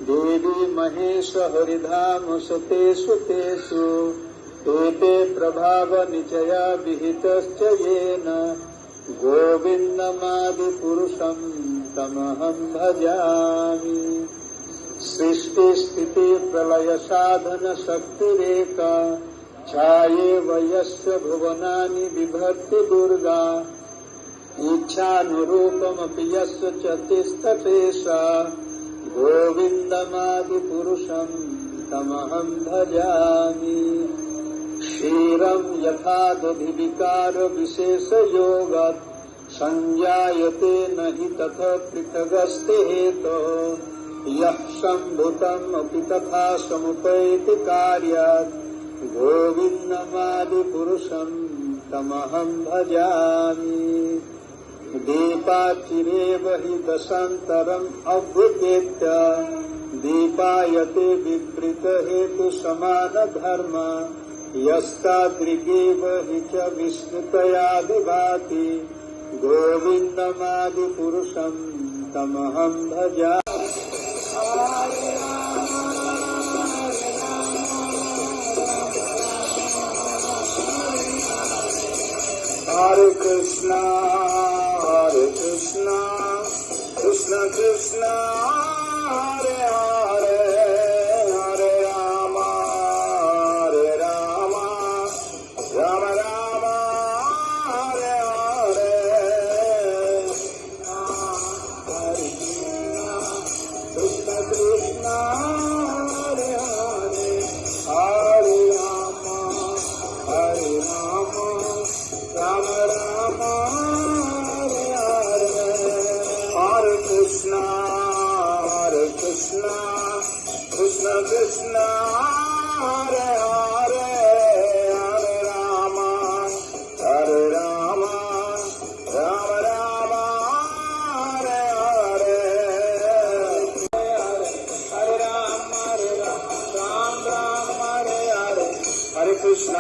देवी महेश हरिधाम सुतेषु तेषु एते प्रभाव निचया विहितश्च येन गोविन्दमादिपुरुषं तमहं भजामि। सृष्टि स्थिति प्रलय साधन शक्तिरेका छायेव यस्य भुवनानि बिभर्ति दुर्गा इच्छानुरूपमपि यस्य च तिष्ठतेषा गोविन्दमादिपुरुषं तमहं भजामि। क्षीरं यथा दधिविकार विशेषयोगात् संजायते न हि तथा पृथगस्ते हेतोः यः सम्भूतम् अपि तथा समुपैति कार्यात् गोविन्दमादिपुरुषं तमहं भजामि। दीपाचिरेव हि दशान्तरम् अभ्युपेत्य दीपायते विवृत हेतु समान धर्म यस्तादृगेव हि च विस्मृतया विभाति गोविन्दमादिपुरुषं तमहं भजामि। हरे कृष्णा कृष्ण कृष्ण हरे हरे हरे राम राम राम हरे हरे हरे कृष्ण कृष्ण हरे हरे हरे राम राम राम हरे हरे हरे कृष्ण कृष्ण कृष्ण हरे हरे हरे राम राम राम हरे हरे हरे राम हरे हरे हरे कृष्ण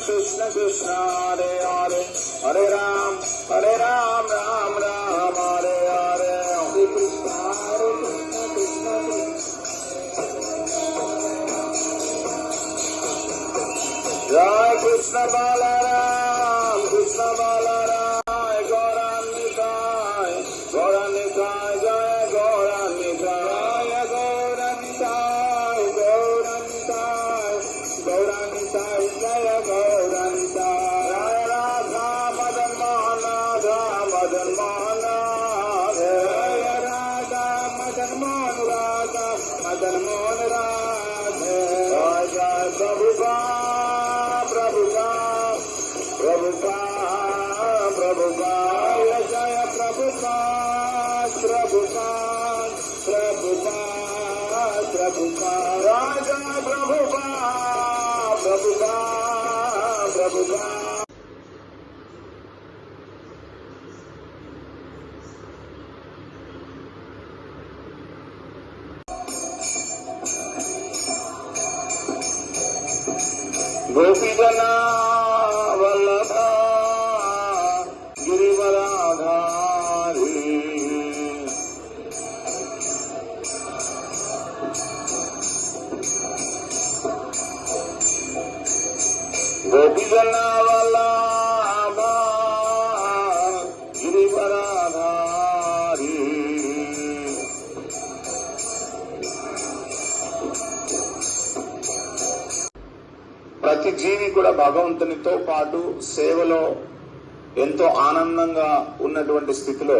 कृष्ण कृष्ण हरे हरे हरे राम राम राम हरे हरे हरे कृष्ण कृष्ण जय कृष्ण बालाराम गौरान्विताय जय गौरान्विताय जय गौरान्विताय जय राधा मदन मोहन जय राधा मदन मोहन राधे जय प्रभुका जय प्रभुका राजा प्रभुका गोपीजना वल्लभा गिरिवराधारी गोपीजना वल्लभा गिरिवराधारी ప్రతి జీవి కూడా భగవంతునితో పాటు సేవలో ఎంతో ఆనందంగా ఉన్నటువంటి స్థితిలో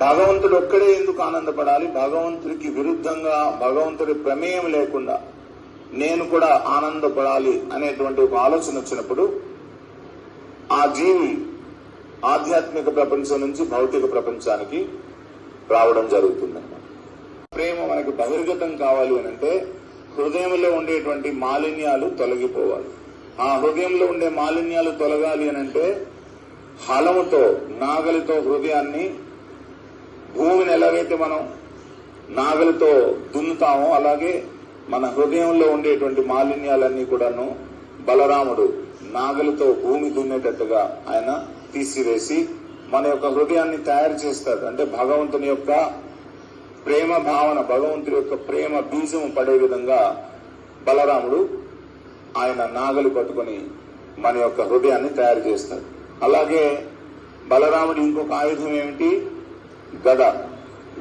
భగవంతుడు ఒక్కడే ఎందుకు ఆనందపడాలి, భగవంతుడికి విరుద్ధంగా భగవంతుడి ప్రమేయం లేకుండా నేను కూడా ఆనందపడాలి అనేటువంటి ఒక ఆలోచన వచ్చినప్పుడు ఆ జీవి ఆధ్యాత్మిక ప్రపంచం నుంచి భౌతిక ప్రపంచానికి రావడం జరుగుతుందన్నమాట. ప్రేమ మనకి బహిర్గతం కావాలి అనంటే హృదయంలో ఉండేటువంటి మాలిన్యాలు తొలగిపోవాలి. ఆ హృదయంలో ఉండే మాలిన్యాలు తొలగాలి అనంటే హలముతో నాగలితో హృదయాన్ని భూమిని ఎలాగైతే మనం నాగలితో దున్నుతామో అలాగే మన హృదయంలో ఉండేటువంటి మాలిన్యాలన్నీ కూడాను బలరాముడు నాగలితో భూమి దున్నేటట్టుగా ఆయన తీసివేసి మన యొక్క హృదయాన్ని తయారు చేస్తాడు. అంటే భగవంతుని యొక్క ప్రేమ భావన, భగవంతుడి యొక్క ప్రేమ బీజము పడే విధంగా బలరాముడు ఆయన నాగలి పట్టుకొని మన యొక్క హృదయాన్ని తయారు చేస్తాడు. అలాగే బలరాముడు ఇంకొక ఆయుధం ఏమిటి? గద.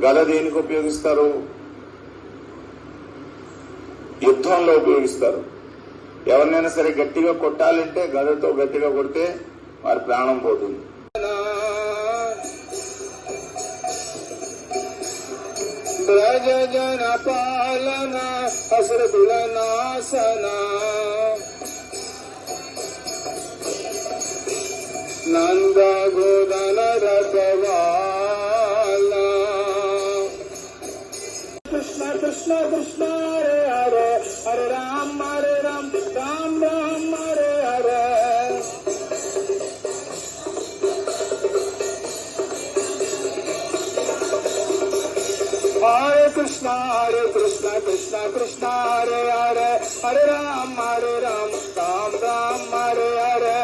గద దేనికి ఉపయోగిస్తారు? యుద్ధంలో ఉపయోగిస్తారు. ఎవరినైనా సరే గట్టిగా కొట్టాలంటే గదతో గట్టిగా కొడితే వారి ప్రాణం పోతుంది. బ్రజ జన పాలన అసురకుల నాశన నంద గోదన రథవాల Krishna Krishna Krishna Hare Hare Hare Rama Rama Rama Hare Hare Hare Krishna Krishna Krishna Hare Hare Hare Ram Ram Ram Hare Hare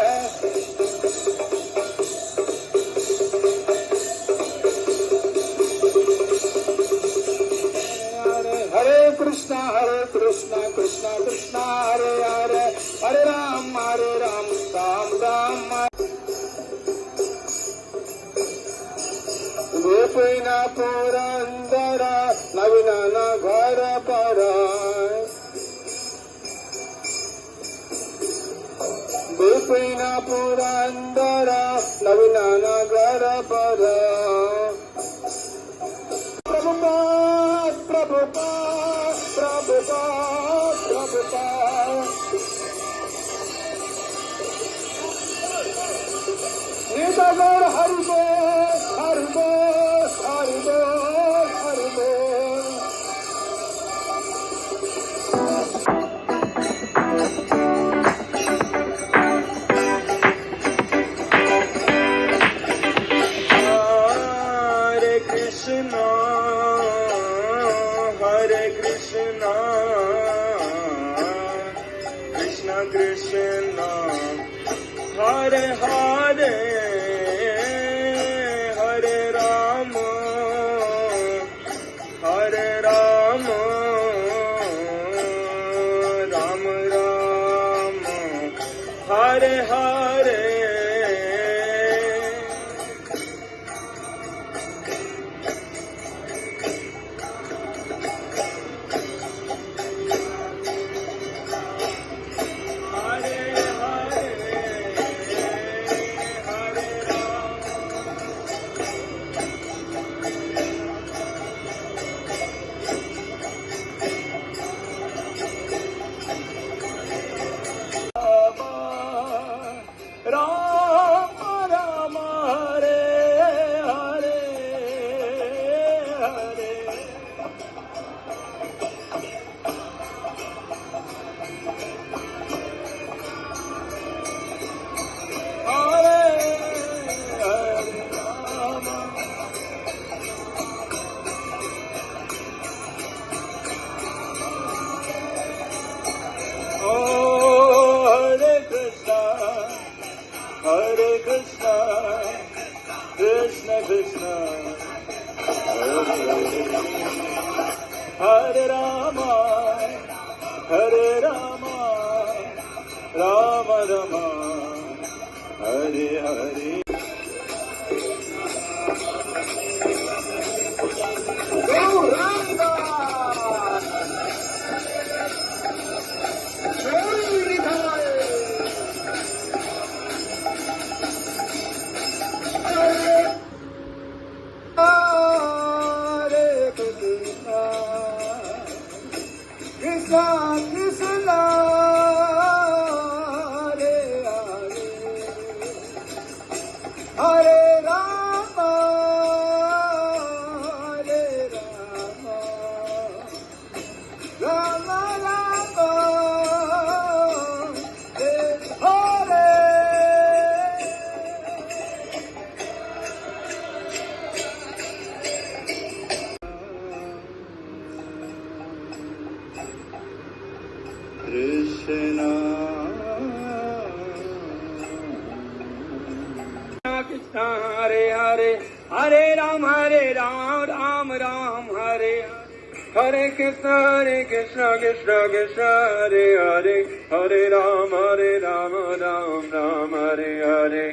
Hare Krishna Krishna Krishna Hare Hare Hare Ram Ram Ram Gopina Purandara Navina Nagara Para Gopina Purandara Navina Nagara Para Prabhupada Prabhupada Prabhupada Prabhupada Nitagar Haribo Haribo Haribo Haribo Hare Krishna Krishna Krishna Hare Hare Hare Rama Rama Rama Hare Hare Hare Krishna Krishna Krishna Hare Rama Rama Rama Hare Hare Krishna Krishna Hare Hare Hare Rama Rama Rama Hare Krishna Krishna Hare Hare Hare Ram Ram Ram Hare Hare Krishna Krishna Krishna Hare Hare, Hare Rama Ram Ram Hare Hare.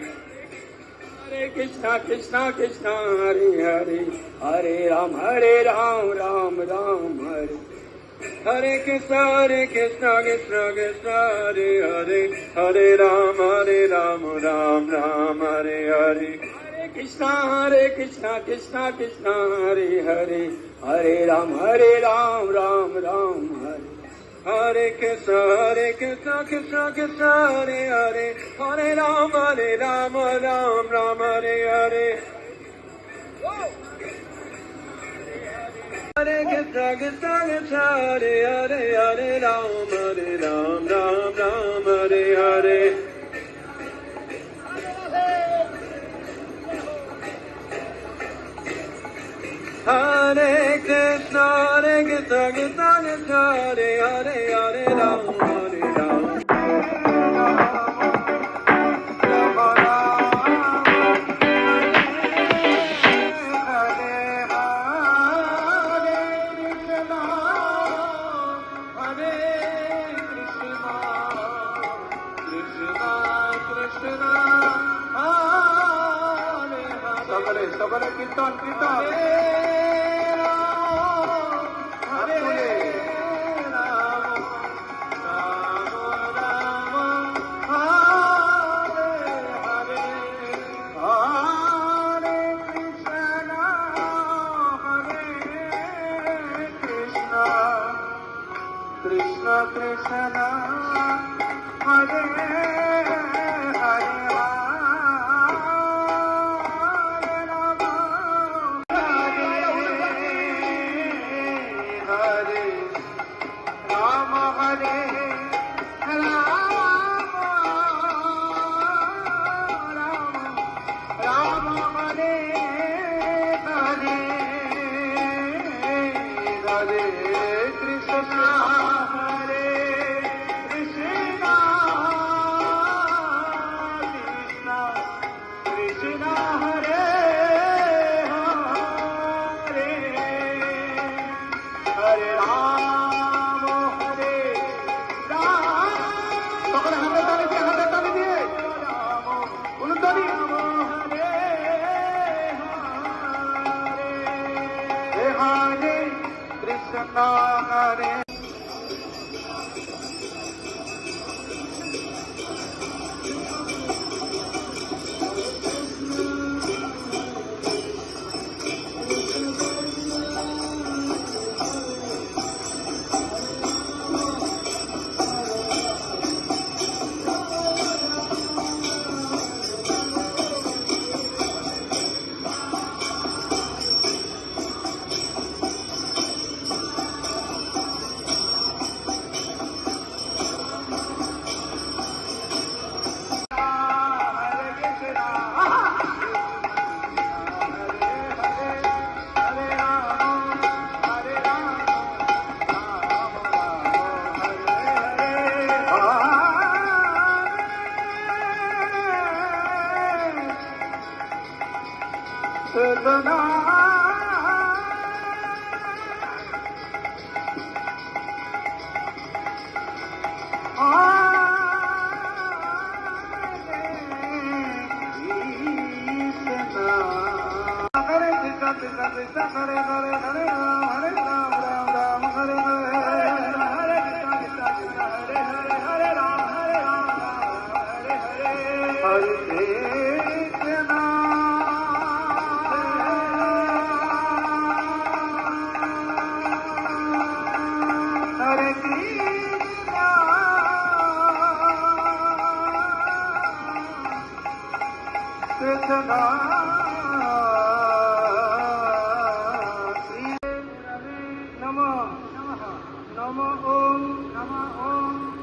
Hare Krishna Krishna Krishna Hare Hare, Hare Rama Ram Hare. Hare Krishna Krishna Krishna Hare Hare, Hare Rama Ram Hare Hare. Hare Krishna Krishna Krishna Hare Hare, Hare Rama Ram Hare. Hare Krishna Krishna Krishna Hare Hare, Hare Rama Ram Hare Hare. Hare Krishna Krishna Krishna Hare Hare, Hare Rama Ram Hare Hare. Hare Krishna Krishna Krishna Hare Hare, Hare Rama सबरे कीर्तन कीर्तन Krishna Krishna Hare Hare Hare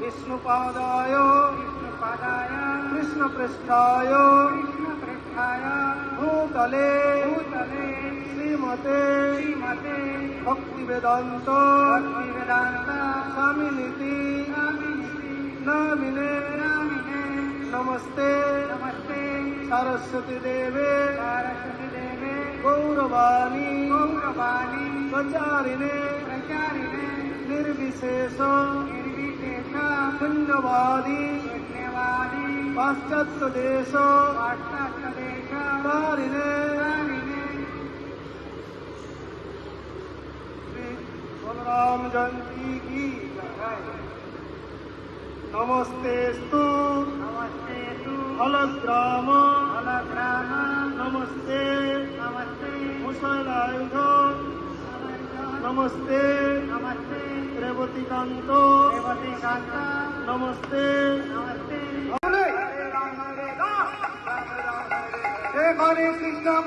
Vishnupadaya Krishnaprasthaya Bhutale Srimate Bhaktivedanta Swaminiti Namine Namaste Saraswati Deve Gauravani Pracharine निर्विशेष शून्यवादी पाश्चात्य देश कारिणे श्री बलराम जयंती की नमस्तेस्तु फलग्राम नमस्ते मुसलायुध नमस्ते रेवतीकांतो नमस्ते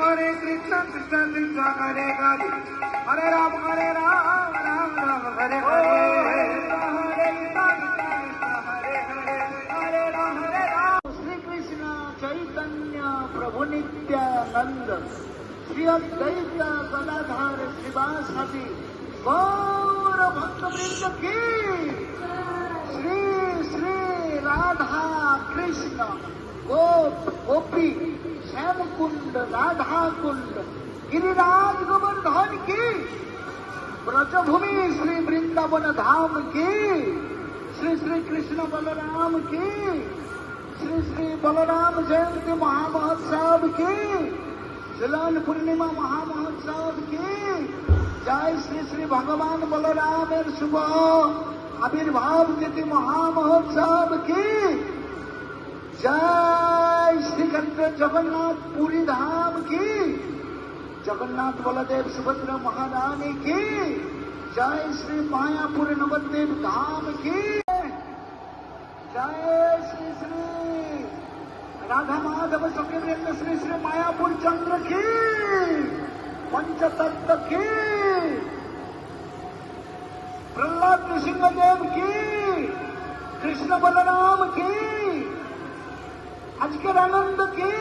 हरे कृष्ण कृष्ण कृष्ण हरे हरे हरे राम राम राम हरे हरे श्री कृष्ण चैतन्य प्रभु नित्यानंद श्री अद्वैत गदाधर श्रीवासदि गौर भक्तवृंद की श्री श्री राधा कृष्ण गोपी श्याम कुंड राधा कुंड गिरिराज गोवर्धन की ब्रजभूमि श्री वृंदावन धाम की श्री श्री कृष्ण बलराम की श्री श्री बलराम जयंती महामहोत्सव की झूलन पूर्णिमा महामहोत्सव की जय श्री श्री भगवान बलराम शुभ आविर्भाव तिथि महामहोत्सव की जय श्री क्षेत्र जगन्नाथ पुरी धाम की जगन्नाथ बलदेव सुभद्रा महारानी की जय श्री मायापुर नवद्वीप धाम की जय श्री श्री राधा माधव सखीवृंद श्री श्री मायापुर चंद्र की पंचतत्व की प्रहलाद नृसिंहदेव की कृष्ण बलराम की अजगर आनंद की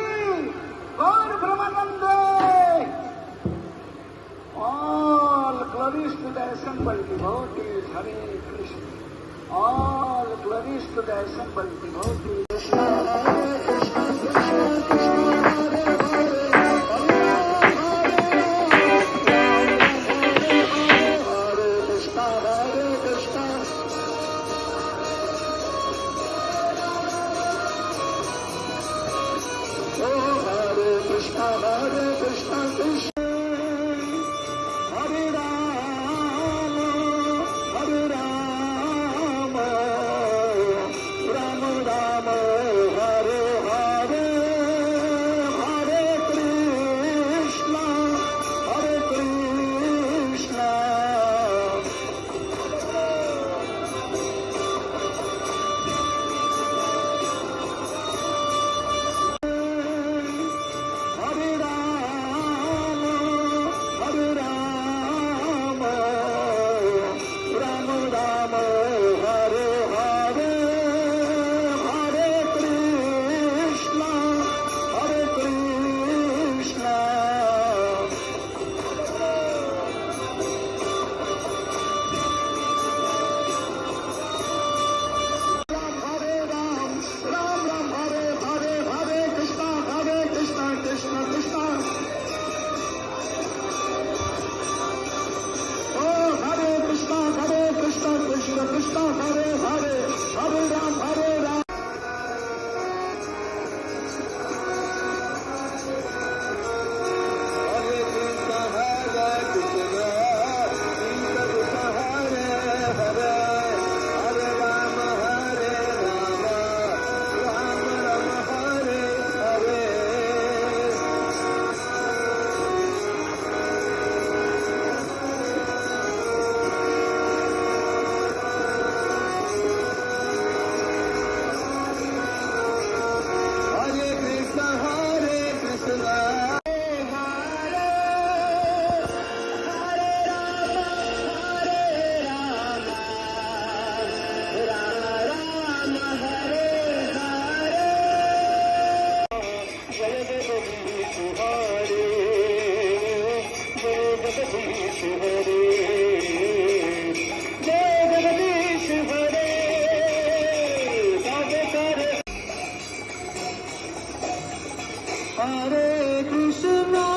गौर ब्रह्मानंद all glories to the assembled devotees. Hare Krishna. All glories to the assembled devotees. Krishna, Hare Krishna, Krishna Krishna, Hare Hare, Hare Krishna, Hare Krishna. Oh, Hare Krishna, Hare Krishna, Krishna. Hare Krishna